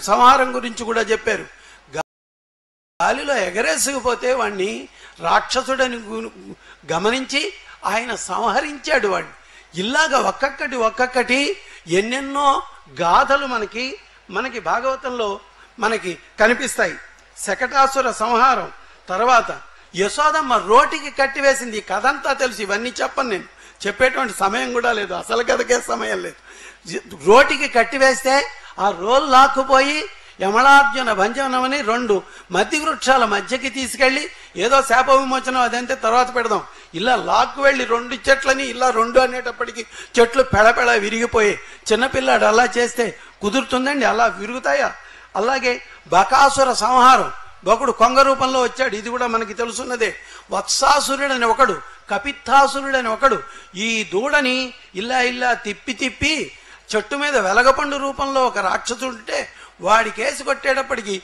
సంహారం గురించి కూడా చెప్పారు. గాలిలో ఎగరేసుకుపోతే వాణ్ణి రాక్షసుడని గమనించి ఆయన సంహరించాడు వాడిని. ఇలాగా ఒక్కొక్కటి ఎన్నెన్నో గాథలు మనకి భాగవతంలో మనకి కనిపిస్తాయి. శకటాసుర సంహారం తర్వాత యశోదమ్మ రోటికి కట్టివేసింది. ఈ కథ అంతా తెలుసు, ఇవన్నీ చెప్పను, నేను చెప్పేటువంటి సమయం కూడా లేదు, అసలు కథకే సమయం లేదు. రోటికి కట్టివేస్తే ఆ రోలు లాక్కుపోయి యమలార్జున భంజనమని 2 మధ్య వృక్షాల మధ్యకి తీసుకెళ్లి ఏదో శాప విమోచనం అదంతే తర్వాత పెడదాం, ఇలా లాక్కు వెళ్ళి 2 చెట్లని ఇలా 2 అనేటప్పటికి చెట్లు పెళపెళ విరిగిపోయి, చిన్నపిల్లాడు అలా చేస్తే కుదురుతుందండి? అలా విరుగుతాయా? అలాగే బకాసుర సంహారం, ఒకడు కొంగ రూపంలో వచ్చాడు, ఇది కూడా మనకి తెలుసున్నదే. వత్సాసురుడని ఒకడు, కపిత్తాసురుడని ఒకడు ఈ దూడని ఇలా తిప్పి చెట్టు మీద వెలగపండు రూపంలో ఒక రాక్షసుంటే వాడి కేసు కొట్టేటప్పటికి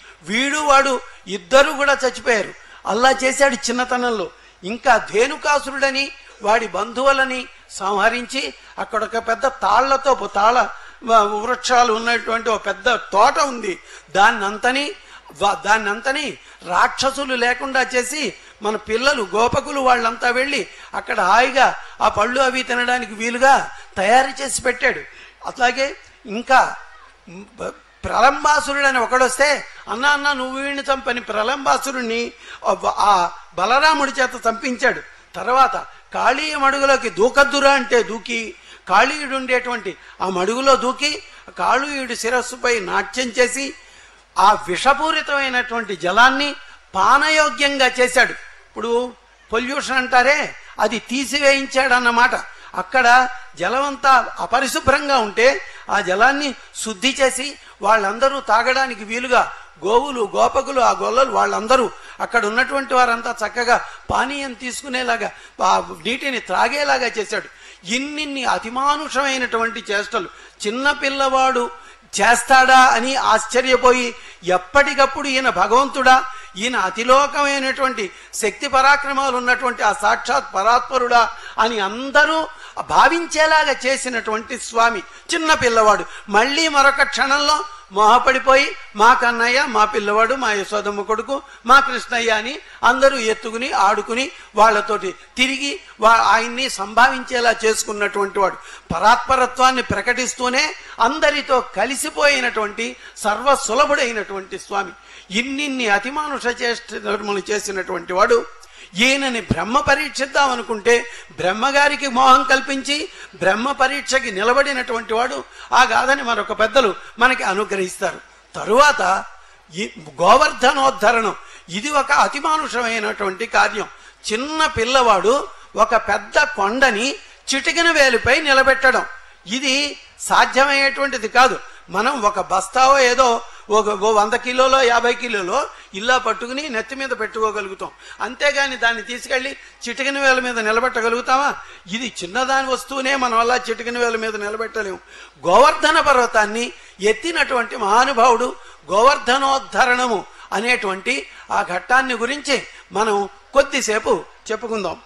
వాడు ఇద్దరు కూడా చచ్చిపోయారు. అలా చేశాడు చిన్నతనంలో. ఇంకా ధేనుకాసురుడని వాడి బంధువులని సంహరించి అక్కడ ఒక పెద్ద తాళ్ల వృక్షాలు ఉన్నటువంటి ఒక పెద్ద తోట ఉంది, దాన్నంతని రాక్షసులు లేకుండా చేసి మన పిల్లలు గోపకులు వాళ్ళంతా వెళ్ళి అక్కడ హాయిగా ఆ పళ్ళు అవి తినడానికి వీలుగా తయారు చేసి పెట్టాడు. అట్లాగే ఇంకా ప్రలంబాసురుడని ఒకడొస్తే అన్న నువ్వు వీడిని చంపని ప్రలంబాసురుణ్ణి ఆ బలరాముడి చేత చంపించాడు. తర్వాత కాళీయ మడుగులోకి దూకద్దురా అంటే దూకి కాళీయుడు ఉండేటువంటి ఆ మడుగులో దూకి కాళీయుడి శిరస్సుపై నాట్యం చేసి ఆ విషపూరితమైనటువంటి జలాన్ని పానయోగ్యంగా చేశాడు. ఇప్పుడు పొల్యూషన్ అంటారే, అది తీసివేయించాడన్నమాట. అక్కడ జలమంతా అపరిశుభ్రంగా ఉంటే ఆ జలాన్ని శుద్ధి చేసి వాళ్ళందరూ తాగడానికి వీలుగా గోవులు గోపకులు ఆ గొల్లలు వాళ్ళందరూ అక్కడ ఉన్నటువంటి వారంతా చక్కగా పానీయం తీసుకునేలాగా నీటిని త్రాగేలాగా చేశాడు. ఇన్నిన్ని అతిమానుషమైనటువంటి చేష్టలు చిన్న పిల్లవాడు చేస్తాడా అని ఆశ్చర్యపోయి ఎప్పటికప్పుడు ఈయన భగవంతుడా, ఈయన అతిలోకమైనటువంటి శక్తి పరాక్రమాలు ఉన్నటువంటి ఆ సాక్షాత్ పరాత్పరుడా అని అందరూ భావించేలాగా చేసినటువంటి స్వామి చిన్న పిల్లవాడు. మళ్ళీ మరొక క్షణంలో మోహపడిపోయి మా కన్నయ్య, మా పిల్లవాడు, మా యశోదమ్మ కొడుకు, మా కృష్ణయ్య అని అందరూ ఎత్తుకుని ఆడుకుని వాళ్లతోటి తిరిగి ఆయన్ని సంభావించేలా చేసుకున్నటువంటి వాడు. పరాత్పరత్వాన్ని ప్రకటిస్తూనే అందరితో కలిసిపోయినటువంటి సర్వసులభుడైనటువంటి స్వామి. ఇన్నిన్ని అతిమానుష చేష్టములు చేసినటువంటి వాడు. ఈయనని బ్రహ్మ పరీక్షిద్దామనుకుంటే బ్రహ్మగారికి మోహం కల్పించి బ్రహ్మ పరీక్షకి నిలబడినటువంటి వాడు. ఆ గాథని మరొక పెద్దలు మనకి అనుగ్రహిస్తారు. తరువాత గోవర్ధనోద్ధరణం, ఇది ఒక అతిమానుషమైనటువంటి కార్యం. చిన్న పిల్లవాడు ఒక పెద్ద కొండని చిటికిన వేలుపై నిలబెట్టడం, ఇది సాధ్యమయ్యేటువంటిది కాదు. మనం ఒక బస్తావో ఏదో ఒక 100 కిలోలో 50 కిలోలో ఇలా పట్టుకుని నెత్తి మీద పెట్టుకోగలుగుతాం, అంతేగాని దాన్ని తీసుకెళ్లి చిటికిన వేల మీద నిలబెట్టగలుగుతామా? ఇది చిన్నదాని వస్తువునే మనం అలా చిటికిన వేల మీద నిలబెట్టలేము. గోవర్ధన పర్వతాన్ని ఎత్తినటువంటి మహానుభావుడు గోవర్ధనోద్ధరణము అనేటువంటి ఆ ఘట్టాన్ని గురించి మనం కొద్దిసేపు చెప్పుకుందాం.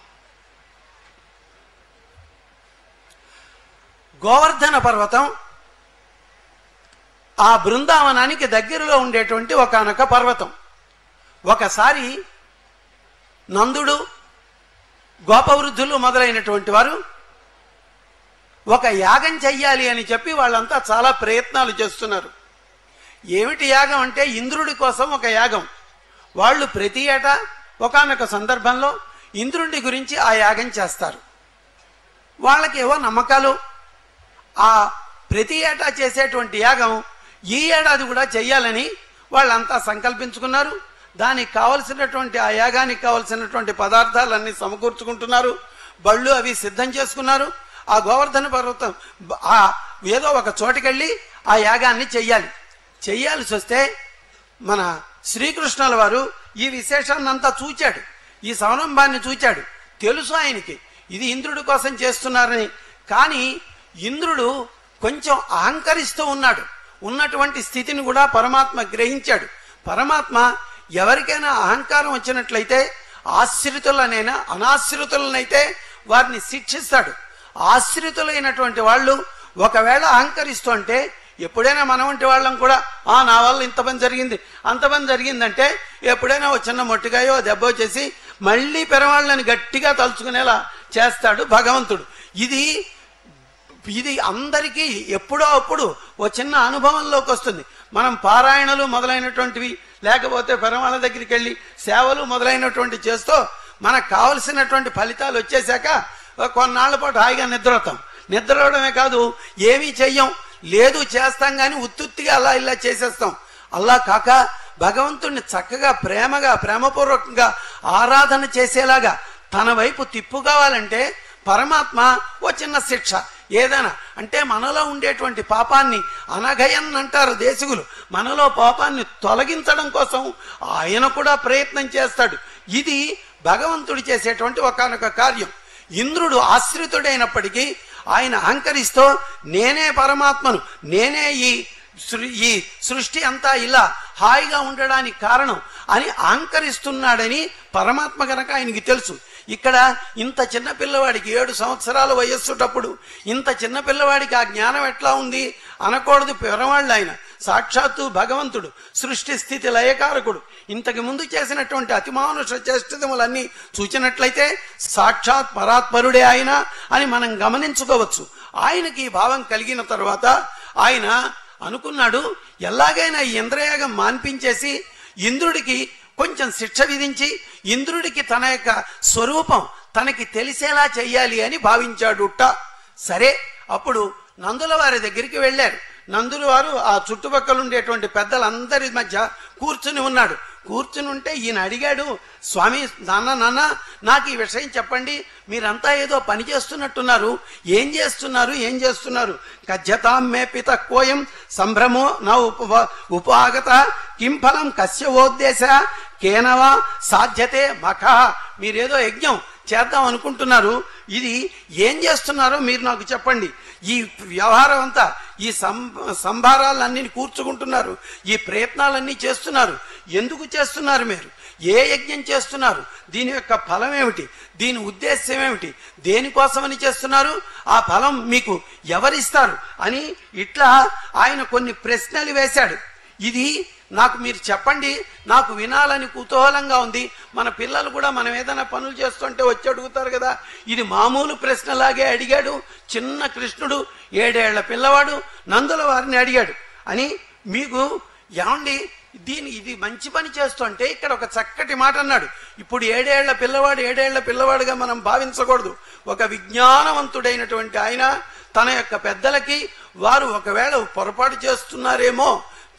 గోవర్ధన పర్వతం ఆ బృందావనానికి దగ్గరలో ఉండేటువంటి ఒకానొక పర్వతం. ఒకసారి నందుడు, గోపవృద్ధులు మొదలైనటువంటి వారు ఒక యాగం చెయ్యాలి అని చెప్పి వాళ్ళంతా చాలా ప్రయత్నాలు చేస్తున్నారు. ఏమిటి యాగం అంటే ఇంద్రుడి కోసం ఒక యాగం. వాళ్ళు ప్రతి ఏటా ఒకానొక సందర్భంలో ఇంద్రుడి గురించి ఆ యాగం చేస్తారు. వాళ్ళకి ఏవో నమ్మకాలు. ఆ ప్రతి ఏటా చేసేటువంటి యాగం ఈ ఏడాది కూడా చెయ్యాలని వాళ్ళంతా సంకల్పించుకున్నారు. దానికి కావలసినటువంటి ఆ యాగానికి కావలసినటువంటి పదార్థాలన్నీ సమకూర్చుకుంటున్నారు. బళ్ళు అవి సిద్ధం చేసుకున్నారు. ఆ గోవర్ధన పర్వతం ఏదో ఒక చోటుకెళ్ళి ఆ యాగాన్ని చెయ్యాల్సి వస్తే మన శ్రీకృష్ణుల వారు ఈ విశేషాన్నంతా చూచాడు, ఈ సంరంభాన్ని చూచాడు. తెలుసు ఆయనకి ఇది ఇంద్రుడి కోసం చేస్తున్నారని. కానీ ఇంద్రుడు కొంచెం అహంకరిస్తూ ఉన్నటువంటి స్థితిని కూడా పరమాత్మ గ్రహించాడు. పరమాత్మ ఎవరికైనా అహంకారం వచ్చినట్లయితే ఆశ్రితులనైనా అనాశ్రితులనైతే వారిని శిక్షిస్తాడు. ఆశ్రితులైనటువంటి వాళ్ళు ఒకవేళ అహంకరిస్తుంటే ఎప్పుడైనా మన వంటి వాళ్ళం కూడా నా వల్ల ఇంత పని జరిగింది అంత పని జరిగిందంటే ఎప్పుడైనా ఓ చిన్న మొట్టిగాయో దెబ్బ చేసి మళ్ళీ పెరవాళ్ళని గట్టిగా తలుచుకునేలా చేస్తాడు భగవంతుడు. ఇది అందరికీ ఎప్పుడో అప్పుడు ఓ చిన్న అనుభవంలోకి వస్తుంది. మనం పారాయణలు మొదలైనటువంటివి లేకపోతే పెరవాళ్ళ దగ్గరికి వెళ్ళి సేవలు మొదలైనటువంటి చేస్తూ మనకు కావలసినటువంటి ఫలితాలు వచ్చేసాక కొన్నాళ్ల పాటు హాయిగా నిద్రపోతాం. నిద్రపోవడమే కాదు, ఏమీ చెయ్యం, లేదు చేస్తాం కానీ ఉత్తుత్తిగా అలా ఇలా చేసేస్తాం. అలా కాక భగవంతుణ్ణి చక్కగా ప్రేమపూర్వకంగా ఆరాధన చేసేలాగా తన వైపు తిప్పుకోవాలంటే పరమాత్మ ఓ చిన్న శిక్ష ఏదైనా అంటే మనలో ఉండేటువంటి పాపాన్ని అనఘయన్ అంటారు దేశికులు, మనలో పాపాన్ని తొలగించడం కోసం ఆయన కూడా ప్రయత్నం చేస్తాడు. ఇది భగవంతుడు చేసేటువంటి ఒకానొక కార్యం. ఇంద్రుడు ఆశ్రితుడైనప్పటికీ ఆయన అహంకరిస్తూ నేనే పరమాత్మను, నేనే ఈ సృష్టి అంతా ఇలా హాయిగా ఉండడానికి కారణం అని అహంకరిస్తున్నాడని పరమాత్మ కనుక ఆయనకి తెలుసు. ఇక్కడ ఇంత చిన్న పిల్లవాడికి 7 సంవత్సరాల వయస్సుటప్పుడు ఇంత చిన్న పిల్లవాడికి ఆ జ్ఞానం ఎట్లా ఉంది అనకూడదు. పెరవాళ్ళు ఆయన సాక్షాత్తు భగవంతుడు, సృష్టి స్థితి లయకారకుడు. ఇంతకు ముందు చేసినటువంటి అతిమానుష చేష్టములన్నీ చూచినట్లయితే సాక్షాత్ పరాత్పరుడే ఆయన అని మనం గమనించుకోవచ్చు. ఆయనకి భావం కలిగిన తర్వాత ఆయన అనుకున్నాడు, ఎలాగైనా ఈ ఇంద్రయాగం మాన్పించేసి ఇంద్రుడికి కొంచెం శిక్ష విధించి ఇంద్రుడికి తన యొక్క స్వరూపం తనకి తెలిసేలా చెయ్యాలి అని భావించాడుట. సరే, అప్పుడు నందుల వారి దగ్గరికి వెళ్ళారు. నందుల వారు ఆ చుట్టుపక్కల ఉండేటువంటి పెద్దలందరి మధ్య కూర్చుని ఉన్నాడు. కూర్చుని ఉంటే ఈయన అడిగాడు, స్వామి నాన్న నాకు ఈ విషయం చెప్పండి, మీరంతా ఏదో పని చేస్తున్నట్టున్నారు, ఏం చేస్తున్నారు? కజ్జతాం మే పిత కోయం సంభ్రమో నా ఉపాగత కిం ఫలం కస్యోద్దేశ కేనవా సాధ్యతే మఖ. మీరేదో యజ్ఞం చేద్దాం అనుకుంటున్నారు, ఇది ఏం చేస్తున్నారో మీరు నాకు చెప్పండి. ఈ వ్యవహారం అంతా, ఈ సంభారాలన్నీ కూర్చుకుంటున్నారు, ఈ ప్రయత్నాలన్నీ చేస్తున్నారు, ఎందుకు చేస్తున్నారు? మీరు ఏ యజ్ఞం చేస్తున్నారు? దీని యొక్క ఫలం ఏమిటి? దీని ఉద్దేశ్యం ఏమిటి? దేనికోసమని చేస్తున్నారు? ఆ ఫలం మీకు ఎవరిస్తారు అని ఇట్లా ఆయన కొన్ని ప్రశ్నలు వేశాడు. ఇది నాకు మీరు చెప్పండి, నాకు వినాలని కుతూహలంగా ఉంది. మన పిల్లలు కూడా మనం ఏదైనా పనులు చేస్తుంటే వచ్చి అడుగుతారు కదా. ఇది మామూలు ప్రశ్నలాగే అడిగాడు. చిన్న కృష్ణుడు 7 ఏళ్ల పిల్లవాడు నందుల వారిని అడిగాడు అని మీకు ఏమండి ఇది మంచి పని చేస్తుంటే ఇక్కడ ఒక చక్కటి మాట అన్నాడు. ఇప్పుడు 7 ఏళ్ల పిల్లవాడుగా మనం భావించకూడదు. ఒక విజ్ఞానవంతుడైనటువంటి ఆయన తన యొక్క పెద్దలకి వారు ఒకవేళ పొరపాటు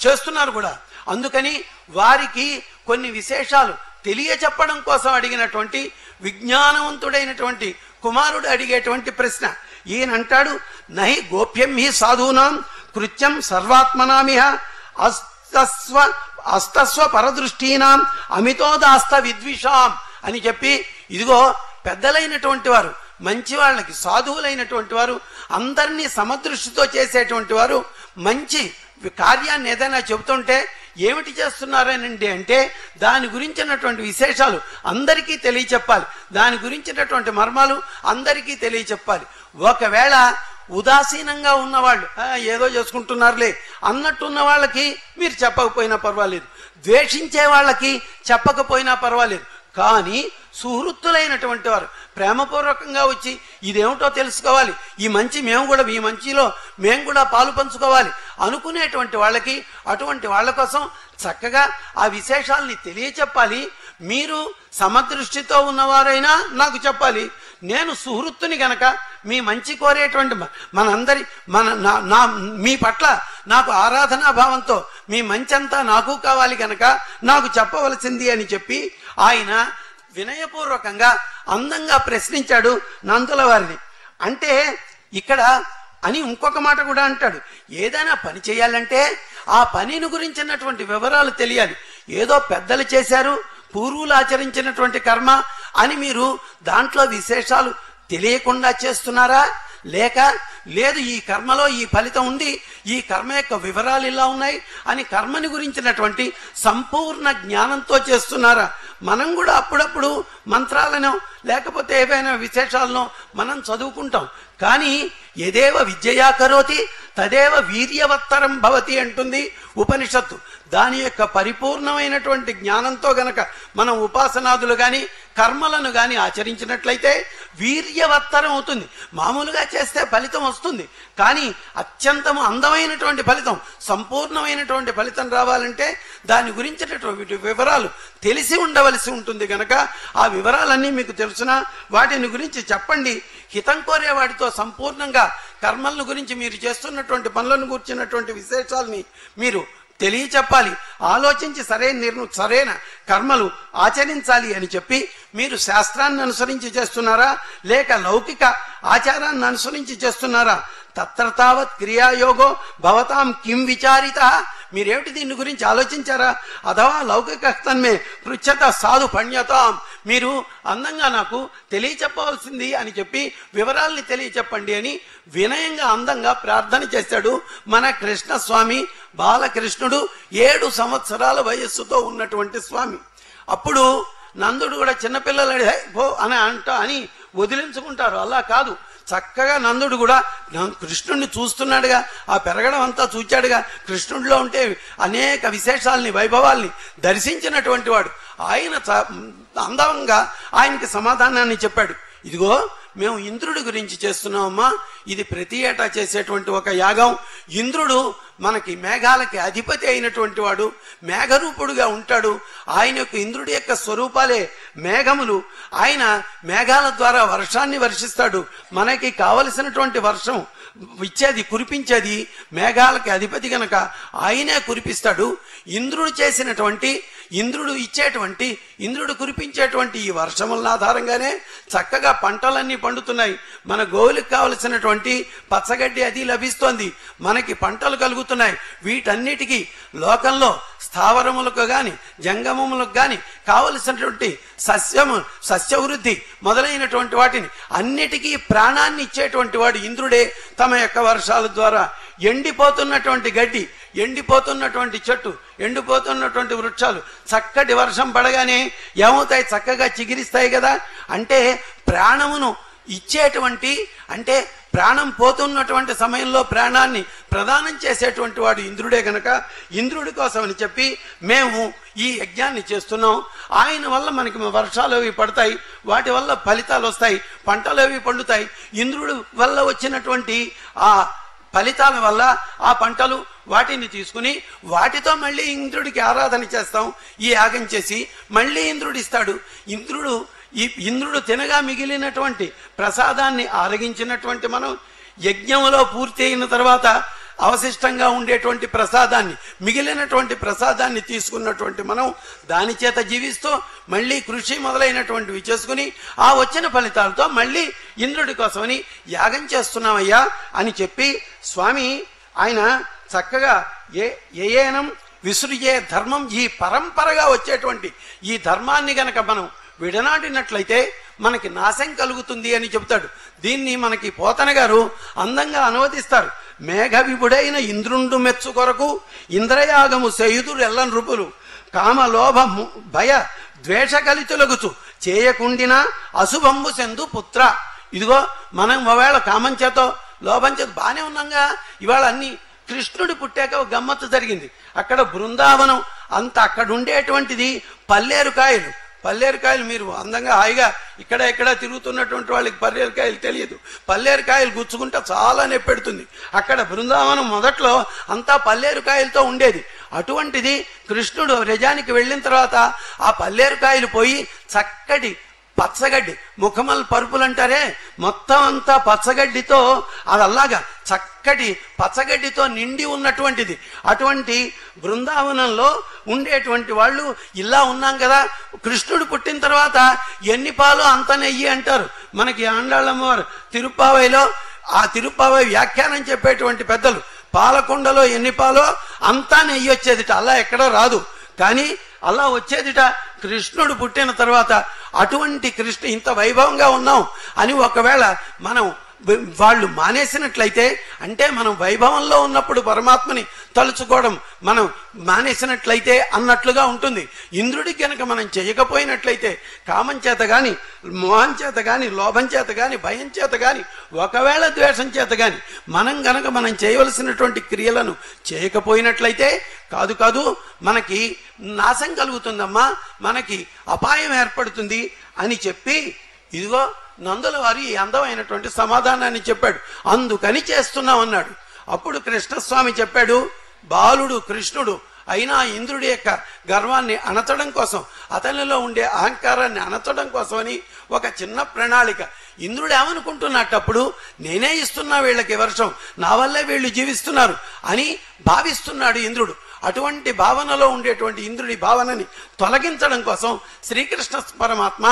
చేస్తున్నారు కూడా, అందుకని వారికి కొన్ని విశేషాలు తెలియచెప్పడం కోసం అడిగినటువంటి విజ్ఞానవంతుడైనటువంటి కుమారుడు అడిగేటువంటి ప్రశ్న. ఈయన అంటాడు, నహి గోప్యం హి సాధూనాం కృత్యం సర్వాత్మనామిహ అస్తస్వ పరదృష్టీనాం అమితోదాస్త విద్విషాం అని చెప్పి, ఇదిగో పెద్దలైనటువంటి వారు, మంచి వాళ్ళకి, సాధువులైనటువంటి వారు, అందరినీ సమదృష్టితో చేసేటువంటి వారు మంచి కార్యాన్ని ఏదైనా చెబుతుంటే ఏమిటి చేస్తున్నారనండి అంటే దాని గురించినటువంటి విశేషాలు అందరికీ తెలియచెప్పాలి, దాని గురించినటువంటి మర్మాలు అందరికీ తెలియచెప్పాలి. ఒకవేళ ఉదాసీనంగా ఉన్నవాళ్ళు ఏదో చేసుకుంటున్నారులే అన్నట్టున్న వాళ్ళకి మీరు చెప్పకపోయినా పర్వాలేదు, ద్వేషించే వాళ్ళకి చెప్పకపోయినా పర్వాలేదు. కానీ సుహృత్తులైనటువంటి వారు ప్రేమపూర్వకంగా వచ్చి ఇదేమిటో తెలుసుకోవాలి, ఈ మంచిలో మేము కూడా పాలు పంచుకోవాలి అనుకునేటువంటి వాళ్ళకి, అటువంటి వాళ్ళ కోసం చక్కగా ఆ విశేషాలని తెలియచెప్పాలి. మీరు సమదృష్టితో ఉన్నవారైనా నాకు చెప్పాలి, నేను సుహృత్తుని గనక మీ మంచి కోరేటువంటి మీ పట్ల నాకు ఆరాధనా భావంతో మీ మంచంతా నాకు కావాలి గనక నాకు చెప్పవలసింది అని చెప్పి ఆయన వినయపూర్వకంగా అందంగా ప్రశ్నించాడు నందుల వారిని. అంటే ఇక్కడ అని ఇంకొక మాట కూడా అంటాడు, ఏదైనా పని చేయాలంటే ఆ పనిని గురించినటువంటి వివరాలు తెలియాలి. ఏదో పెద్దలు చేశారు, పూర్వులు ఆచరించినటువంటి కర్మ అని మీరు దాంట్లో విశేషాలు తెలియకుండా చేస్తున్నారా? లేదు ఈ కర్మలో ఈ ఫలితం ఉంది, ఈ కర్మ యొక్క వివరాలు ఇలా ఉన్నాయి అని కర్మని గురించినటువంటి సంపూర్ణ జ్ఞానంతో చేస్తున్నారా? మనం కూడా అప్పుడప్పుడు మంత్రాలను లేకపోతే ఏవైనా విశేషాలను మనం చదువుకుంటాం, కానీ యదేవ విద్యయా కరోతి తదేవ వీర్యవత్తరం భవతి అంటుంది ఉపనిషత్తు. దాని యొక్క పరిపూర్ణమైనటువంటి జ్ఞానంతో గనక మనం ఉపాసనాదులు గాని కర్మలను గాని ఆచరించినట్లయితే వీర్యవత్తరం అవుతుంది. మామూలుగా చేస్తే ఫలితం వస్తుంది, కానీ అత్యంతము అందమైనటువంటి ఫలితం, సంపూర్ణమైనటువంటి ఫలితం రావాలంటే దాని గురించినటువంటి వివరాలు తెలిసి ఉండవలసి ఉంటుంది. గనక ఆ వివరాలన్నీ మీకు తెలుసునా వాటిని గురించి చెప్పండి. హితం కోరే వాటితో సంపూర్ణంగా కర్మలను గురించి, మీరు చేస్తున్నటువంటి పనులను గురించినటువంటి విశేషాలని మీరు తెలియచెప్పాలి. ఆలోచించి సరైన కర్మలు ఆచరించాలి అని చెప్పి మీరు శాస్త్రాన్ని అనుసరించి చేస్తున్నారా లేక లౌకిక ఆచారాన్ని అనుసరించి చేస్తున్నారా? తత్ర తావత్ క్రియాయోగో భవతాం కిం విచారిత. మీరేమిటి దీని గురించి ఆలోచించారా? అథవా లౌకిక తన్మే పృచ్ఛత సాధు పణ్యతాం. మీరు అందంగా నాకు తెలియచెప్పవలసింది అని చెప్పి వివరాల్ని తెలియచెప్పండి అని వినయంగా అందంగా ప్రార్థన చేశాడు మన కృష్ణస్వామి. బాలకృష్ణుడు 7 సంవత్సరాల వయస్సుతో ఉన్నటువంటి స్వామి. అప్పుడు నందుడు కూడా చిన్నపిల్లలు పో అని వదిలించుకుంటారు. అలా కాదు, చక్కగా నందుడు కూడా కృష్ణుడిని చూస్తున్నాడుగా, ఆ పెరగడం అంతా చూచాడుగా, కృష్ణుడిలో ఉంటే అనేక విశేషాలని వైభవాల్ని దర్శించినటువంటి వాడు. ఆయన అందంగా ఆయనకి సమాధానాన్ని చెప్పాడు. ఇదిగో మేము ఇంద్రుడి గురించి చేస్తున్నామమ్మా, ఇది ప్రతి ఏటా చేసేటువంటి ఒక యాగం. ఇంద్రుడు మనకి మేఘాలకి అధిపతి అయినటువంటి వాడు, మేఘరూపుడుగా ఉంటాడు. ఆయన యొక్క ఇంద్రుడి యొక్క స్వరూపాలే మేఘములు. ఆయన మేఘాల ద్వారా వర్షాన్ని వర్షిస్తాడు. మనకి కావలసినటువంటి వర్షం ఇచ్చేది, కురిపించేది మేఘాలకి అధిపతి గనక ఆయనే కురిపిస్తాడు. ఇంద్రుడు కురిపించేటువంటి ఈ వర్షముల ఆధారంగానే చక్కగా పంటలన్నీ పండుతున్నాయి. మన గోవులకు కావలసినటువంటి పచ్చగడ్డి అది లభిస్తోంది, మనకి పంటలు కలుగుతున్నాయి. వీటన్నిటికీ లోకంలో స్థావరములకు గాని జంగమములకు గాని కావలసినటువంటి సస్యవృద్ధి మొదలైనటువంటి వాటిని అన్నిటికీ ప్రాణాన్ని ఇచ్చేటువంటి వాడు ఇంద్రుడే. తమ యొక్క వర్షాల ద్వారా ఎండిపోతున్నటువంటి గడ్డి, ఎండిపోతున్నటువంటి చెట్టు, ఎండిపోతున్నటువంటి వృక్షాలు చక్కటి వర్షం పడగానే ఏమవుతాయి? చక్కగా చిగిరిస్తాయి కదా. అంటే ప్రాణమును ఇచ్చేటువంటి, అంటే ప్రాణం పోతున్నటువంటి సమయంలో ప్రాణాన్ని ప్రదానం చేసేటువంటి వాడు ఇంద్రుడే గనక ఇంద్రుడి కోసం అని చెప్పి మేము ఈ యజ్ఞాన్ని చేస్తున్నాం. ఆయన వల్ల మనకి వర్షాలు అవి పడతాయి, వాటి వల్ల ఫలితాలు వస్తాయి, పంటలు అవి పండుతాయి. ఇంద్రుడి వల్ల వచ్చినటువంటి ఆ ఫలితాల వల్ల ఆ పంటలు వాటిని తీసుకుని వాటితో మళ్ళీ ఇంద్రుడికి ఆరాధన చేస్తాం. ఈ యాగం చేసి మళ్ళీ ఇంద్రుడు ఇస్తాడు. ఇంద్రుడు తినగా మిగిలినటువంటి ప్రసాదాన్ని ఆరగించినటువంటి మనం యజ్ఞంలో పూర్తి అయిన తర్వాత అవశిష్టంగా ఉండేటువంటి ప్రసాదాన్ని, మిగిలినటువంటి ప్రసాదాన్ని తీసుకున్నటువంటి మనం దాని చేత జీవిస్తూ మళ్ళీ కృషి మొదలైనటువంటివి చేసుకుని ఆ వచ్చిన ఫలితాలతో మళ్ళీ ఇంద్రుడి కోసమని యాగం చేస్తున్నామయ్యా అని చెప్పి స్వామి ఆయన చక్కగా ఏనం విసృజే ధర్మం, ఈ పరంపరగా వచ్చేటువంటి ఈ ధర్మాన్ని గనక మనం విడనాడినట్లయితే మనకి నాశం కలుగుతుంది అని చెబుతాడు. దీన్ని మనకి పోతన గారు అందంగా అనువదిస్తారు. మేఘ విభుడైన ఇంద్రుండు మెచ్చు కొరకు ఇంద్రయాగము చేయుదురు ఎల్ల నృపులు కామలోభ భయ ద్వేష కలితులగుచు చేయకుండిన అశుభంబు సెందు పుత్ర. ఇదిగో మనం ఒకవేళ కామం చేతో లోభం చేత బానే ఉన్నాగా, ఇవాళ అన్ని కృష్ణుడు పుట్టాక ఒక గమ్మత్తు జరిగింది. అక్కడ బృందావనం అంత అక్కడ ఉండేటువంటిది పల్లేరుకాయలు మీరు అందంగా హాయిగా ఇక్కడ తిరుగుతున్నటువంటి వాళ్ళకి పల్లేరుకాయలు తెలియదు. పల్లేరుకాయలు గుచ్చుకుంటే చాలా నొప్పెడుతుంది. అక్కడ బృందావనం మొదట్లో అంతా పల్లేరుకాయలతో ఉండేది. అటువంటిది కృష్ణుడు రజానికి వెళ్ళిన తర్వాత ఆ పల్లేరుకాయలు పోయి చక్కటి పచ్చగడ్డి, ముఖమల్ పరుపులు అంటారే, మొత్తం అంతా పచ్చగడ్డితో, అది అలాగా చక్కటి పచ్చగడ్డితో నిండి ఉన్నటువంటిది. అటువంటి బృందావనంలో ఉండేటువంటి వాళ్ళు ఇలా ఉన్నాం కదా. కృష్ణుడు పుట్టిన తర్వాత ఎన్ని పాలు అంత నెయ్యి అంటారు. మనకి ఆండాళ్ళమ్మవారు తిరుప్పావైలో ఆ తిరుప్పావై వ్యాఖ్యానం చెప్పేటువంటి పెద్దలు పాలకొండలో ఎన్ని పాలో అంతా నెయ్యి వచ్చేదిట. అలా ఎక్కడో రాదు, కానీ అలా వచ్చేదిట కృష్ణుడు పుట్టిన తర్వాత. అటువంటి కృష్ణ ఇంత వైభవంగా ఉన్నాం అని ఒకవేళ మనం వాళ్ళు మానేసినట్లయితే, అంటే మనం వైభవంలో ఉన్నప్పుడు పరమాత్మని తలుచుకోవడం మనం మానేసినట్లయితే అన్నట్లుగా ఉంటుంది. ఇంద్రుడికి కనుక మనం చేయకపోయినట్లయితే, కామం చేత గాని, మోహం చేత గాని, లోభం చేత గాని, భయం చేత గాని, ఒకవేళ ద్వేషం చేత గాని మనం చేయవలసినటువంటి క్రియలను చేయకపోయినట్లయితే కాదు మనకి నాశం కలుగుతుందమ్మా, మనకి అపాయం ఏర్పడుతుంది అని చెప్పి, ఇదిగో నందుల వారు ఈ అందమైనటువంటి సమాధానాన్ని చెప్పాడు. అందుకని చేస్తున్నాం అన్నాడు. అప్పుడు కృష్ణస్వామి చెప్పాడు, బాలుడు కృష్ణుడు అయినా ఇంద్రుడి యొక్క గర్వాన్ని అణచడం కోసం, అతనిలో ఉండే అహంకారాన్ని అణచడం కోసమని ఒక చిన్న ప్రణాళిక. ఇంద్రుడు ఏమనుకుంటున్నట్టప్పుడు, నేనే ఇస్తున్నా వీళ్ళకి వర్షం, నా వల్లే వీళ్ళు జీవిస్తున్నారు అని భావిస్తున్నాడు ఇంద్రుడు. అటువంటి భావనలో ఉండేటువంటి ఇంద్రుడి భావనని తొలగించడం కోసం శ్రీకృష్ణ పరమాత్మ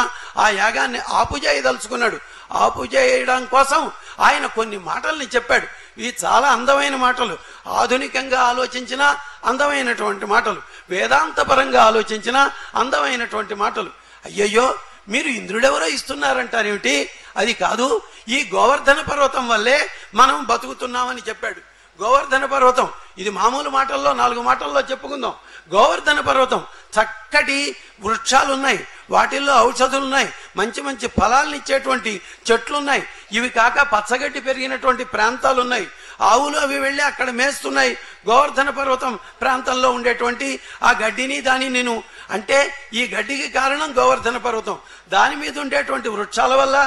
ఆ యాగాన్ని ఆపుజేయదలుచుకున్నాడు. ఆపుజేయడం కోసం ఆయన కొన్ని మాటల్ని చెప్పాడు. ఇవి చాలా అందమైన మాటలు, ఆధునికంగా ఆలోచించిన అందమైనటువంటి మాటలు, వేదాంతపరంగా ఆలోచించిన అందమైనటువంటి మాటలు. అయ్యయ్యో, మీరు ఇంద్రుడెవరో ఇస్తున్నారంటారేమిటి? అది కాదు, ఈ గోవర్ధన పర్వతం వల్లే మనం బతుకుతున్నామని చెప్పాడు. గోవర్ధన పర్వతం, ఇది మామూలు మాటల్లో 4 మాటల్లో చెప్పుకుందాం. గోవర్ధన పర్వతం చక్కటి వృక్షాలున్నాయి, వాటిల్లో ఔషధులున్నాయి, మంచి మంచి ఫలాలను ఇచ్చేటువంటి చెట్లున్నాయి. ఇవి కాక పచ్చగడ్డి పెరిగినటువంటి ప్రాంతాలున్నాయి. ఆవులు అవి వెళ్ళి అక్కడ మేస్తున్నాయి. గోవర్ధన పర్వతం ప్రాంతంలో ఉండేటువంటి ఆ గడ్డిని దానిని, అంటే ఈ గడ్డికి కారణం గోవర్ధన పర్వతం. దాని మీద ఉండేటువంటి వృక్షాల వల్ల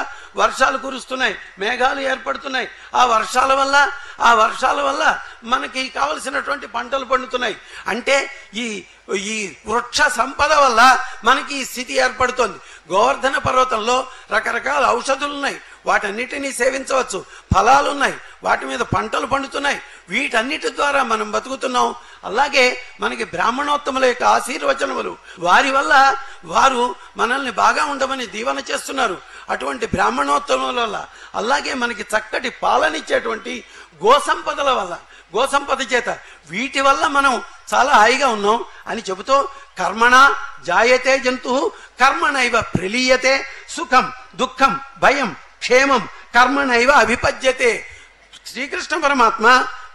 వర్షాలు కురుస్తున్నాయి, మేఘాలు ఏర్పడుతున్నాయి. ఆ వర్షాల వల్ల మనకి కావలసినటువంటి పంటలు పండుతున్నాయి. అంటే ఈ వృక్ష సంపద వల్ల మనకి ఈ స్థితి ఏర్పడుతోంది. గోవర్ధన పర్వతంలో రకరకాల ఔషధులు ఉన్నాయి, వాటన్నిటినీ సేవించవచ్చు. ఫలాలున్నాయి, వాటి మీద పంటలు పండుతున్నాయి. వీటన్నిటి ద్వారా మనం బతుకుతున్నాం. అలాగే మనకి బ్రాహ్మణోత్తముల యొక్క ఆశీర్వచనములు, వారి వల్ల వారు మనల్ని బాగా ఉండమని దీవెన చేస్తున్నారు. అటువంటి బ్రాహ్మణోత్తముల వల్ల, అలాగే మనకి చక్కటి పాలనిచ్చేటువంటి గోసంపదల వల్ల, గోసంపద చేత, వీటి వల్ల మనం చాలా హాయిగా ఉన్నాం అని చెబుతూ, కర్మణ జాయతే జంతు కర్మణైవ ప్రలీయతే సుఖం దుఃఖం భయం క్షేమం కర్మణైవ అభిపజ్యతే. శ్రీకృష్ణ పరమాత్మ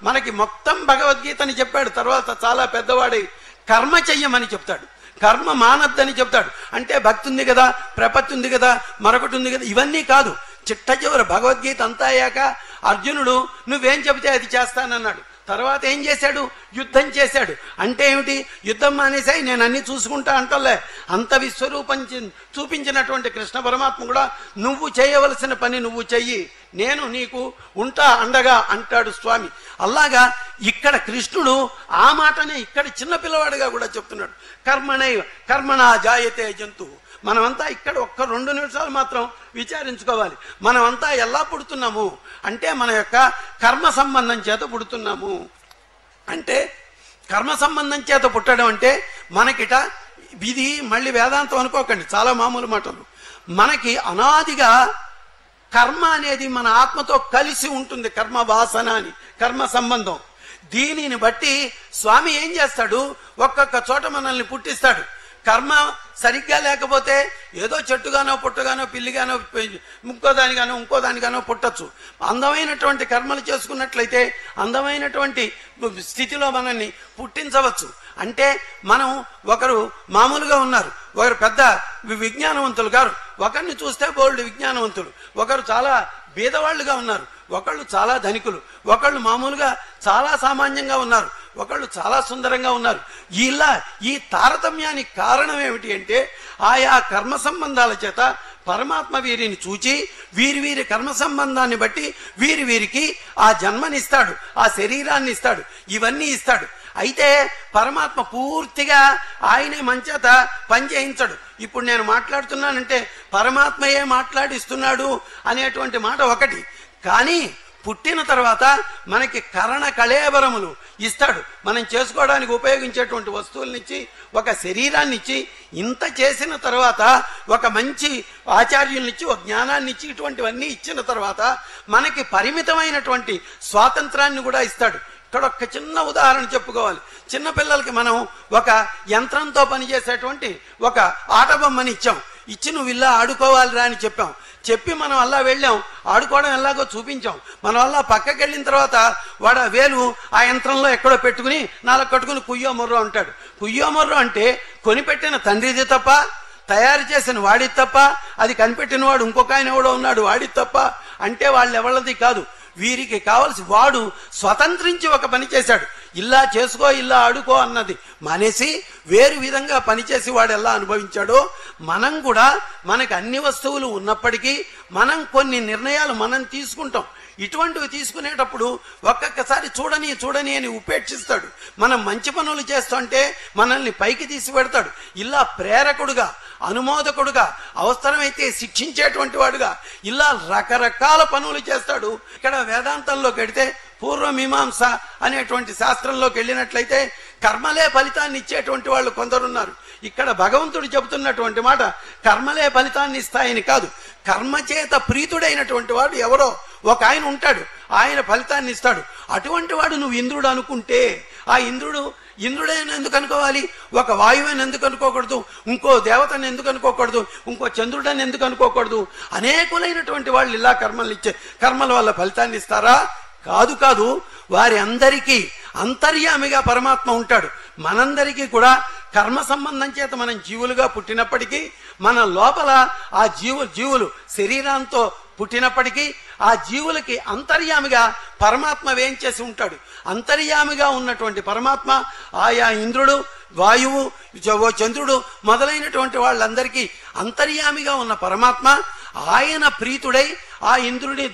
మనకి మొత్తం భగవద్గీతని చెప్పాడు. తర్వాత చాలా పెద్దవాడి కర్మ చెయ్యమని చెప్తాడు, కర్మ మానద్దని చెప్తాడు. అంటే భక్తి ఉంది కదా, ప్రపత్తి ఉంది కదా, మరొకటి ఉంది కదా, ఇవన్నీ కాదు. చిట్ట చివరి భగవద్గీత అంతా అయ్యాక అర్జునుడు నువ్వేం చెబితే అది చేస్తానన్నాడు. తర్వాత ఏం చేశాడు? యుద్ధం చేశాడు. అంటే ఏమిటి? యుద్ధం మానేసాయి, నేను అన్ని చూసుకుంటా అంటలే. అంత విశ్వరూపం చూపించినటువంటి కృష్ణ పరమాత్మ కూడా నువ్వు చేయవలసిన పని నువ్వు చెయ్యి, నేను నీకు ఉంటా అండగా అంటాడు స్వామి. అలాగా ఇక్కడ కృష్ణుడు ఆ మాటనే ఇక్కడ చిన్నపిల్లవాడిగా కూడా చెప్తున్నాడు. కర్మణా జాయతే జంతువు. మనమంతా ఇక్కడ ఒక్క 2 నిమిషాలు మాత్రం విచారించుకోవాలి. మనమంతా ఎలా పుడుతున్నాము అంటే మన యొక్క కర్మ సంబంధం చేత పుడుతున్నాము. అంటే కర్మ సంబంధం చేత పుట్టడం అంటే మనకిట, ఇది మళ్ళీ వేదాంతం అనుకోకండి, చాలా మామూలు మాటలు. మనకి అనాదిగా కర్మ అనేది మన ఆత్మతో కలిసి ఉంటుంది. కర్మ వాసన అని, కర్మ సంబంధం. దీనిని బట్టి స్వామి ఏం చేస్తాడు? ఒక్కొక్క చోట మనల్ని పుట్టిస్తాడు. కర్మ సరిగ్గా లేకపోతే ఏదో చెట్టుగానో పుట్టగానో పిల్లిగానో ఇంకో దానిగానో పుట్టచ్చు. అందమైనటువంటి కర్మలు చేసుకున్నట్లయితే అందమైనటువంటి స్థితిలో మనల్ని పుట్టించవచ్చు. అంటే మనం ఒకరు మామూలుగా ఉన్నారు, ఒకరు పెద్ద విజ్ఞానవంతులు గారు, ఒకరిని చూస్తే బోల్డ్ విజ్ఞానవంతులు, ఒకరు చాలా బీదవాళ్లుగా ఉన్నారు, ఒకళ్ళు చాలా ధనికులు, ఒకళ్ళు మామూలుగా చాలా సామాన్యంగా ఉన్నారు, ఒకళ్ళు చాలా సుందరంగా ఉన్నారు. ఇలా ఈ తారతమ్యానికి కారణం ఏమిటి అంటే ఆయా కర్మ సంబంధాల చేత పరమాత్మ వీరిని చూచి వీరి కర్మ సంబంధాన్ని బట్టి వీరికి ఆ జన్మనిస్తాడు, ఆ శరీరాన్ని ఇస్తాడు, ఇవన్నీ ఇస్తాడు. అయితే పరమాత్మ పూర్తిగా ఆయనే మంచేత పని చేయించడు. ఇప్పుడు నేను మాట్లాడుతున్నానంటే పరమాత్మయే మాట్లాడిస్తున్నాడు అనేటువంటి మాట ఒకటి. కానీ పుట్టిన తర్వాత మనకి కరణ కళేబరములు ఇస్తాడు. మనం చేసుకోవడానికి ఉపయోగించేటువంటి వస్తువులనిచ్చి, ఒక శరీరాన్ని ఇచ్చి, ఇంత చేసిన తర్వాత ఒక మంచి ఆచార్యుల్నిచ్చి, ఒక జ్ఞానాన్ని ఇచ్చి, ఇటువంటివన్నీ ఇచ్చిన తర్వాత మనకి పరిమితమైనటువంటి స్వాతంత్రాన్ని కూడా ఇస్తాడు. ఇక్కడ ఒక చిన్న ఉదాహరణ చెప్పుకోవాలి. చిన్నపిల్లలకి మనం ఒక యంత్రంతో పనిచేసేటువంటి ఒక ఆట బొమ్మని ఇచ్చాం. ఇచ్చి నువ్వు ఇలా ఆడుకోవాలిరా అని చెప్పాం. చెప్పి మనం అలా వెళ్ళాం, ఆడుకోవడం ఎలాగో చూపించాం. మనం అలా పక్కకి వెళ్ళిన తర్వాత వాడు ఆ వేలు ఆ యంత్రంలో ఎక్కడో పెట్టుకుని నాలుగు కట్టుకుని కుయ్యో మొర్రో అంటాడు. కుయ్యో మొర్రో అంటే కొనిపెట్టిన తండ్రిది తప్ప, తయారు చేసిన వాడిది తప్ప, అది కనిపెట్టిన వాడు ఇంకొక ఆయన ఎవడో ఉన్నాడు వాడిది తప్ప అంటే వాళ్ళు ఎవరిది కాదు. వీరికి కావలసి వాడు స్వతంత్రించి ఒక పని చేశాడు. ఇలా చేసుకో, ఇలా ఆడుకో అన్నది మానేసి వేరు విధంగా పనిచేసి వాడు ఎలా అనుభవించాడో మనం కూడా మనకు అన్ని వస్తువులు ఉన్నప్పటికీ మనం కొన్ని నిర్ణయాలు మనం తీసుకుంటాం. ఇటువంటివి తీసుకునేటప్పుడు ఒక్కొక్కసారి చూడని అని ఉపేక్షిస్తాడు. మనం మంచి పనులు చేస్తుంటే మనల్ని పైకి తీసి పెడతాడు. ఇలా ప్రేరకుడుగా, అనుమోదకుడుగా, అవసరమైతే శిక్షించేటువంటి వాడుగా ఇలా రకరకాల పనులు చేస్తాడు. ఇక్కడ వేదాంతంలోకి వెడితే పూర్వమీమాంస అనేటువంటి శాస్త్రంలోకి వెళ్ళినట్లయితే కర్మలే ఫలితాన్ని ఇచ్చేటువంటి వాళ్ళు కొందరున్నారు. ఇక్కడ భగవంతుడు చెబుతున్నటువంటి మాట కర్మలే ఫలితాన్ని ఇస్తాయని కాదు. కర్మచేత ప్రీతుడైనటువంటి వాడు ఎవరో ఒక ఆయన ఉంటాడు, ఆయన ఫలితాన్ని ఇస్తాడు. అటువంటి వాడు నువ్వు ఇంద్రుడు అనుకుంటే ఆ ఇంద్రుడైన ఎందుకు అనుకోవాలి? ఒక వాయువుని ఎందుకు అనుకోకూడదు? ఇంకో దేవతని ఎందుకు అనుకోకూడదు? ఇంకో చంద్రుడని ఎందుకు అనుకోకూడదు? అనేకులైనటువంటి వాళ్ళు ఇలా కర్మల వల్ల ఫలితాన్ని ఇస్తారా? కాదు. వారి అందరికీ అంతర్యామిగా పరమాత్మ ఉంటాడు. మనందరికీ కూడా కర్మ సంబంధం చేత మనం జీవులుగా పుట్టినప్పటికీ మన లోపల ఆ జీవులు శరీరంతో పుట్టినప్పటికీ ఆ జీవులకి అంతర్యామిగా పరమాత్మ వేయించేసి ఉంటాడు. అంతర్యామిగా ఉన్నటువంటి పరమాత్మ ఆయా ఇంద్రుడు, వాయువు, చంద్రుడు మొదలైనటువంటి వాళ్ళందరికీ అంతర్యామిగా ఉన్న పరమాత్మ ఆయన ప్రీతుడై ఆ ఇంద్రుడి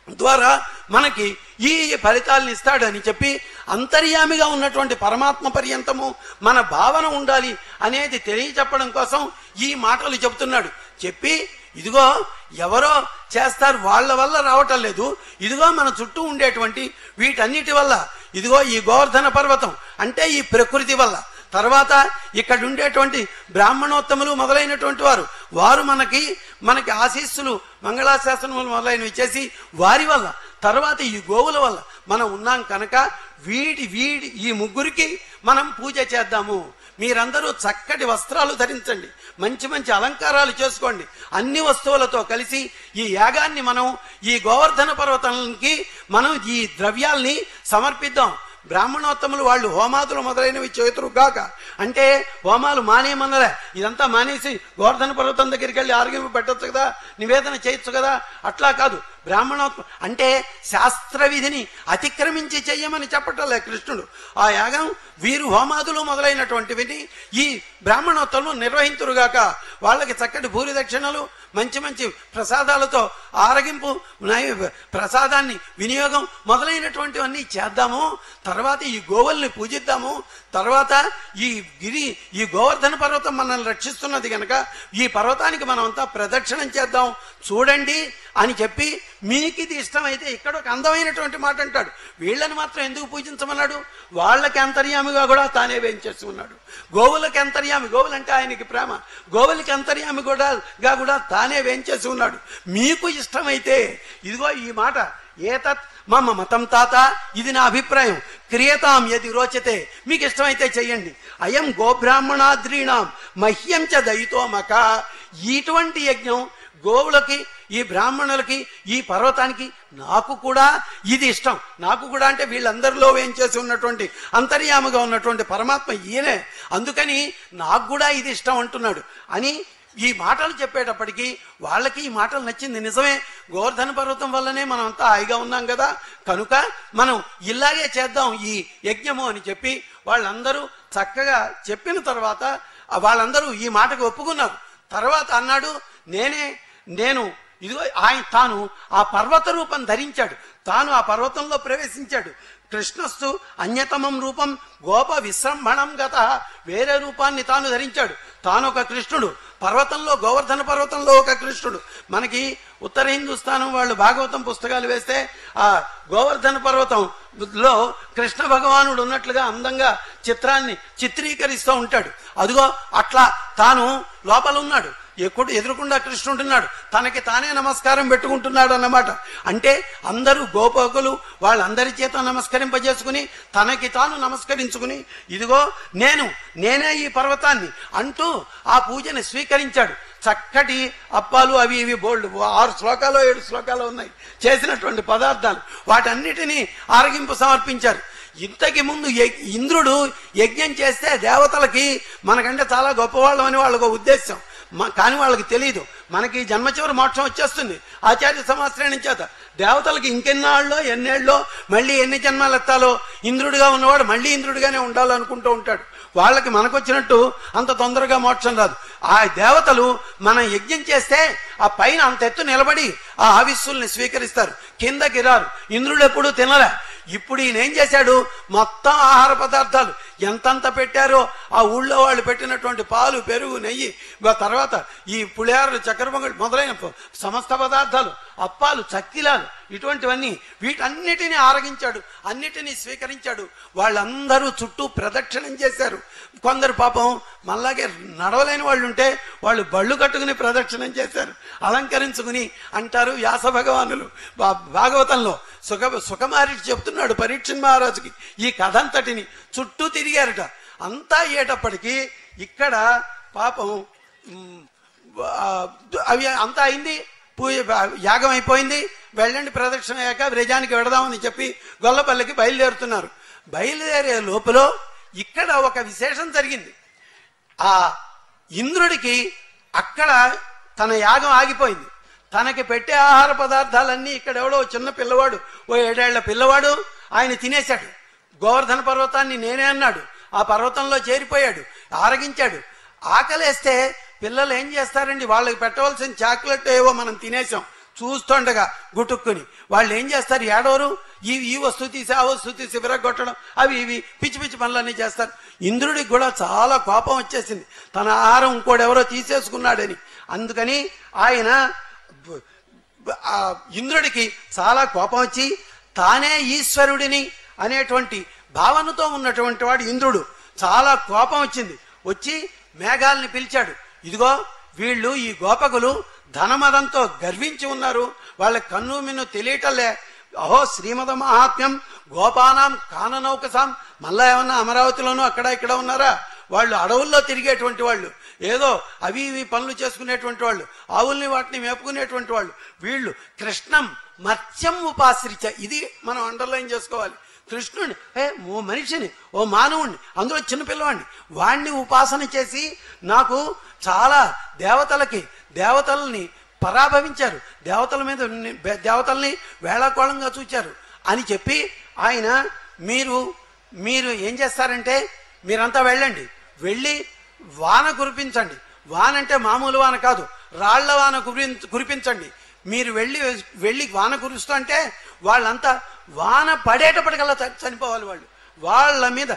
ద్వారా మనకి ఈ ఫలితాలను ఇస్తాడు అని చెప్పి అంతర్యామిగా ఉన్నటువంటి పరమాత్మ పర్యంతము మన భావన ఉండాలి అనేది తెలియచెప్పడం కోసం ఈ మాటలు చెబుతున్నాడు. చెప్పి ఇదిగో ఎవరో చేస్తారు, వాళ్ళ వల్ల రావటం లేదు, ఇదిగో మన చుట్టూ ఉండేటువంటి వీటన్నిటి వల్ల, ఇదిగో ఈ గోవర్ధన పర్వతం అంటే ఈ ప్రకృతి వల్ల, తర్వాత ఇక్కడ ఉండేటువంటి బ్రాహ్మణోత్తములు మొదలైనటువంటి వారు మనకి ఆశీస్సులు, మంగళాశాసనములు మొదలైనవి చేసి వారి వల్ల, తర్వాత ఈ గోవుల వల్ల మనం ఉన్నాం కనుక ఈ ముగ్గురికి మనం పూజ చేద్దాము. మీరందరూ చక్కటి వస్త్రాలు ధరించండి, మంచి మంచి అలంకారాలు చేసుకోండి, అన్ని వస్తువులతో కలిసి ఈ యాగాన్ని మనం ఈ గోవర్ధన పర్వతానికి మనం ఈ ద్రవ్యాల్ని సమర్పిద్దాం. బ్రాహ్మణోత్తములు వాళ్ళు హోమాదులు మొదలైనవి చేతురు గాక అంటే హోమాలు మానేయమన్నలే. ఇదంతా మానేసి గోవర్ధన పర్వతం దగ్గరికి వెళ్ళి ఆరోగ్యం పెట్టచ్చు కదా, నివేదన చేయొచ్చు కదా. అట్లా కాదు. బ్రాహ్మణోత్మ అంటే శాస్త్ర విధిని అతిక్రమించి చెయ్యమని చెప్పటలే కృష్ణుడు. ఆ యాగం వీరు హోమాదులు మొదలైనటువంటివి ఈ బ్రాహ్మణోత్తములు నిర్వహింతురుగాక. వాళ్ళకి చక్కటి భూరి దక్షిణలు, మంచి మంచి ప్రసాదాలతో ఆరగింపు, ప్రసాదాన్ని వినియోగం మొదలైనటువంటివన్నీ చేద్దాము. తర్వాత ఈ గోవుల్ని పూజిద్దాము. తర్వాత ఈ గోవర్ధన పర్వతం మనల్ని రక్షిస్తున్నది కనుక ఈ పర్వతానికి మనం అంతా ప్రదక్షిణం చేద్దాం చూడండి అని చెప్పి, మీకు ఇది ఇష్టమైతే ఇక్కడ ఒక అందమైనటువంటి మాట అంటాడు. వీళ్ళని మాత్రం ఎందుకు పూజించమన్నాడు? వాళ్ళకి అంతర్యామిగా కూడా తానే వేయించేసి ఉన్నాడు. గోవులకి అంతర్యామి, గోవులంటే ఆయనకి ప్రేమ, గోవులకి అంతర్యామి కూడా తానే వేయించేసి ఉన్నాడు. మీకు ఇష్టమైతే ఇదిగో ఈ మాట, ఏతత్ మమ మతం తాత, ఇది నా అభిప్రాయం, క్రియతాం యది రోచతే, మీకు ఇష్టమైతే చెయ్యండి. అయం గోబ్రాహ్మణాద్రీణాం మహ్యం చ దయితో మక. ఇటువంటి యజ్ఞం గోవులకి, ఈ బ్రాహ్మణులకి, ఈ పర్వతానికి, నాకు కూడా ఇది ఇష్టం. నాకు కూడా అంటే వీళ్ళందరిలో ఏం చేసి ఉన్నటువంటి అంతర్యాముగా ఉన్నటువంటి పరమాత్మ ఈయనే, అందుకని నాకు కూడా ఇది ఇష్టం అంటున్నాడు అని ఈ మాటలు చెప్పేటప్పటికీ వాళ్ళకి ఈ మాటలు నచ్చింది. నిజమే, గోవర్ధన పర్వతం వల్లనే మనం అంతా హాయిగా ఉన్నాం కదా, కనుక మనం ఇలాగే చేద్దాం ఈ యజ్ఞము అని చెప్పి వాళ్ళందరూ చక్కగా చెప్పిన తర్వాత వాళ్ళందరూ ఈ మాటకు ఒప్పుకున్నారు. తర్వాత అన్నాడు, నేను ఇదిగో తాను ఆ పర్వత రూపం ధరించాడు, తాను ఆ పర్వతంలో ప్రవేశించాడు. కృష్ణస్తు అన్యతమం రూపం గోప విశ్రంభణం గత, వేరే రూపాన్ని తాను ధరించాడు. తాను ఒక కృష్ణుడు, పర్వతంలో గోవర్ధన పర్వతంలో ఒక కృష్ణుడు. మనకి ఉత్తర హిందుస్థానం వాళ్ళు భాగవతం పుస్తకాలు వేస్తే ఆ గోవర్ధన పర్వతంలో కృష్ణ భగవానుడు ఉన్నట్లుగా అందంగా చిత్రాన్ని చిత్రీకరిస్తూ ఉంటాడు. అదిగో అట్లా తాను లోపల ఉన్నాడు, ఎదురుకుండా కృష్ణుడున్నాడు, తనకి తానే నమస్కారం పెట్టుకుంటున్నాడు అన్నమాట. అంటే అందరూ గోపకులు వాళ్ళందరి చేత నమస్కరింపజేసుకుని తనకి తాను నమస్కరించుకుని ఇదిగో నేనే ఈ పర్వతాన్ని అంటూ ఆ పూజని స్వీకరించాడు. చక్కటి అప్పాలు అవి ఇవి బోల్డ్ 6 శ్లోకాలు 7 శ్లోకాలు ఉన్నాయి చేసినటువంటి పదార్థాలు, వాటన్నిటినీ ఆరగింపు సమర్పించారు. ఇంతకి ముందు ఇంద్రుడు యజ్ఞం చేస్తే దేవతలకి మనకంటే చాలా గొప్పవాళ్ళం అని వాళ్ళకు ఉద్దేశం, కానీ వాళ్ళకి తెలియదు మనకి జన్మ చివరి మోక్షం వచ్చేస్తుంది ఆచార్య సమాశ్రయణం చేత. దేవతలకి ఇంకెన్నాళ్ళలో ఎన్నేళ్ళలో మళ్ళీ ఎన్ని జన్మలు ఎత్తాలో ఇంద్రుడిగా ఉన్నవాడు మళ్ళీ ఇంద్రుడిగానే ఉండాలనుకుంటూ ఉంటాడు. వాళ్ళకి మనకొచ్చినట్టు అంత తొందరగా మోక్షం రాదు. ఆ దేవతలు మనం యజ్ఞం చేస్తే ఆ పైన అంత ఎత్తు నిలబడి ఆ ఆవిస్సుల్ని స్వీకరిస్తారు, కిందకి రారు. ఇంద్రుడు ఎప్పుడు తినలే. ఇప్పుడు ఈయన ఏం చేశాడు, మొత్తం ఆహార పదార్థాలు ఎంతంత పెట్టారో ఆ ఊళ్ళో వాళ్ళు పెట్టినటువంటి పాలు పెరుగు నెయ్యి తర్వాత ఈ పులిహారలు చక్కెర పొంగళ్ళు మొదలైన సమస్త పదార్థాలు అప్పాలు చక్కిలాలు ఇటువంటివన్నీ వీటన్నిటినీ ఆరగించాడు, అన్నిటినీ స్వీకరించాడు. వాళ్ళందరూ చుట్టూ ప్రదక్షిణం చేశారు. కొందరు పాపం మళ్ళాగే నడవలేని వాళ్ళు ఉంటే వాళ్ళు బళ్ళు కట్టుకుని ప్రదక్షిణం చేశారు, అలంకరించుకుని అంటారు వ్యాస భగవానులు భాగవతంలో. సుఖమహర్షి చెప్తున్నాడు పరీక్షణ్ మహారాజుకి ఈ కథ అంతటిని చుట్టూ తిరిగారట. అంతా అయ్యేటప్పటికీ ఇక్కడ పాపం అవి అంతా అయింది, యాగం అయిపోయింది, వెళ్ళండి ప్రదక్షిణ అయ్యాక వ్రజానికి వెడదామని చెప్పి గొల్లపల్లికి బయలుదేరుతున్నారు. బయలుదేరే లోపల ఇక్కడ ఒక విశేషం జరిగింది. ఆ ఇంద్రుడికి అక్కడ తన యాగం ఆగిపోయింది. తనకి పెట్టే ఆహార పదార్థాలన్నీ ఇక్కడ ఎవడో చిన్న పిల్లవాడు, ఓ 7 ఏళ్ల పిల్లవాడు ఆయన తినేశాడు. గోవర్ధన పర్వతాన్ని నేనే అన్నాడు, ఆ పర్వతంలో చేరిపోయాడు, ఆరగించాడు. ఆకలేస్తే పిల్లలు ఏం చేస్తారండి, వాళ్ళకి పెట్టవలసిన చాక్లెట్ ఏవో మనం తినేసాం చూస్తుండగా గుటుక్కుని, వాళ్ళు ఏం చేస్తారు, ఏడవరు, ఈ వస్తువు తీసి ఆ వస్తువు తీసి విరగొట్టడం అవి ఇవి పిచ్చి పిచ్చి పనులన్నీ చేస్తారు. ఇంద్రుడికి కూడా చాలా కోపం వచ్చేసింది, తన ఆహారం ఇంకోడెవరో తీసేసుకున్నాడని. అందుకని ఆయన ఇంద్రుడికి చాలా కోపం వచ్చి తానే ఈశ్వరుడిని అనేటువంటి భావనతో ఉన్నటువంటి వాడు ఇంద్రుడు. చాలా కోపం వచ్చింది, వచ్చి మేఘాల్ని పిలిచాడు. ఇదిగో వీళ్ళు ఈ గోపకులు ధనమదంతో గర్వించి ఉన్నారు, వాళ్ళ కన్ను మిన్ను తెలియటలే. అహో శ్రీమద మహాత్మ్యం గోపానాం కాననౌకసాం. మళ్ళా ఏమన్నా అమరావతిలోనూ అక్కడ ఇక్కడ ఉన్నారా? వాళ్ళు అడవుల్లో తిరిగేటువంటి వాళ్ళు, ఏదో అవి ఇవి పనులు చేసుకునేటువంటి వాళ్ళు, ఆవుల్ని వాటిని మేపుకునేటువంటి వాళ్ళు. వీళ్ళు కృష్ణం మత్స్యం ఉపాశ్రిత. ఇది మనం అండర్లైన్ చేసుకోవాలి. కృష్ణుడిని ఓ మనిషిని, ఓ మానవుణ్ణి, అందులో చిన్నపిల్లవాడిని, వాణ్ణి ఉపాసన చేసి నాకు చాలా దేవతల్ని పరాభవించారు, దేవతల మీద దేవతల్ని వేళాకోళంగా చూచారు అని చెప్పి ఆయన మీరు ఏం చేస్తారంటే మీరంతా వెళ్ళండి, వెళ్ళి వాన కురిపించండి. వాన అంటే మామూలు వాన కాదు, రాళ్ల వాన కురిపించండి. మీరు వెళ్ళి వాన కురుస్తూ అంటే వాళ్ళంతా వాన పడేటప్పటికల్లా చనిపోవాలి. వాళ్ళ మీద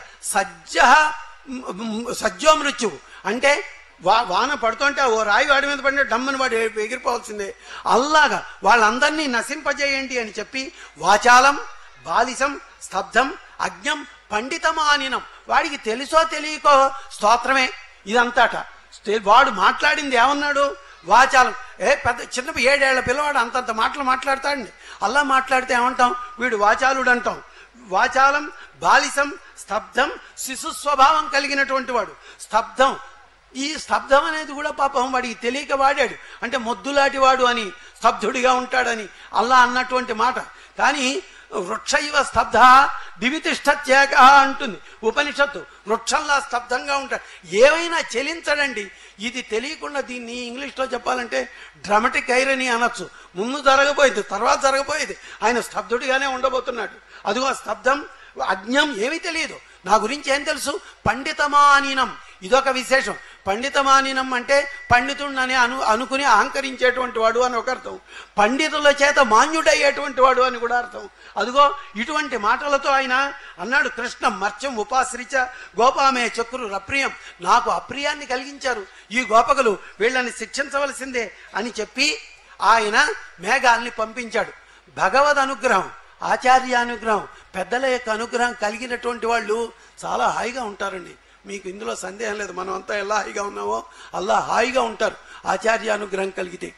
సజ్జో మృత్యువు అంటే వాన పడుతుంటే ఓ రాయి వాడి మీద పడిన డమ్మని వాడు ఎగిరిపోవాల్సిందే. అలాగా వాళ్ళందరినీ నశింపజేయండి అని చెప్పి వాచాలం బాలిసం స్తబ్ధం అజ్ఞం పండితమానినం. వాడికి తెలుసో తెలియకో స్తోత్రమే ఇదంతాట. వాడు మాట్లాడింది ఏమన్నాడు, వాచాలం. పెద్ద చిన్న 7 ఏళ్ల పిల్లవాడు అంతంత మాటలు మాట్లాడతాడండి. అలా మాట్లాడితే ఏమంటాం, వీడు వాచాలుడు అంటాం. వాచాలం బాలిసం స్తబ్ధం శిశు స్వభావం కలిగినటువంటి వాడు. స్తబ్ధం, ఈ స్తబ్ధం అనేది కూడా పాపం వాడికి తెలియక వాడాడు, అంటే మొద్దులాంటి వాడు అని, స్తబ్ధుడిగా ఉంటాడని అల్లా అన్నటువంటి మాట. కానీ వృక్షైవ స్తబ్ధ దివితిష్టత్యేక అంటుంది ఉపనిషత్తు. వృక్షంలా స్తబ్దంగా ఉంటాడు, ఏమైనా చెలించడండి. ఇది తెలియకుండా దీన్ని ఇంగ్లీష్లో చెప్పాలంటే డ్రామాటిక్ ఐరనీ అనొచ్చు. ముందు జరగబోయేది తర్వాత జరగబోయేది, ఆయన స్తబ్దుడిగానే ఉండబోతున్నాడు. అదిగో స్తబ్దం అజ్ఞం, ఏమీ తెలియదు, నా గురించి ఏం తెలుసు. పండితమానినం, ఇదొక విశేషం. పండితమానినం అంటే పండితుడిని అనుకుని అహంకరించేటువంటి వాడు అని ఒక అర్థం, పండితుల చేత మాన్యుడయ్యేటువంటి వాడు అని కూడా అర్థం. అదిగో ఇటువంటి మాటలతో ఆయన అన్నాడు, కృష్ణ మర్త్యం ఉపాశ్రిచ గోపామే చక్రు అప్రియం. నాకు అప్రియాన్ని కలిగించారు ఈ గోపకులు, వీళ్ళని శిక్షించవలసిందే అని చెప్పి ఆయన మేఘాల్ని పంపించాడు. భగవద్ అనుగ్రహం, ఆచార్యానుగ్రహం, పెద్దల యొక్క అనుగ్రహం కలిగినటువంటి వాళ్ళు చాలా హాయిగా ఉంటారండి. మీకు ఇందులో సందేహం లేదు. మనం అంతా ఎలా హాయిగా ఉన్నామో అలా హాయిగా ఉంటారు ఆచార్యానుగ్రహం కలిగితే.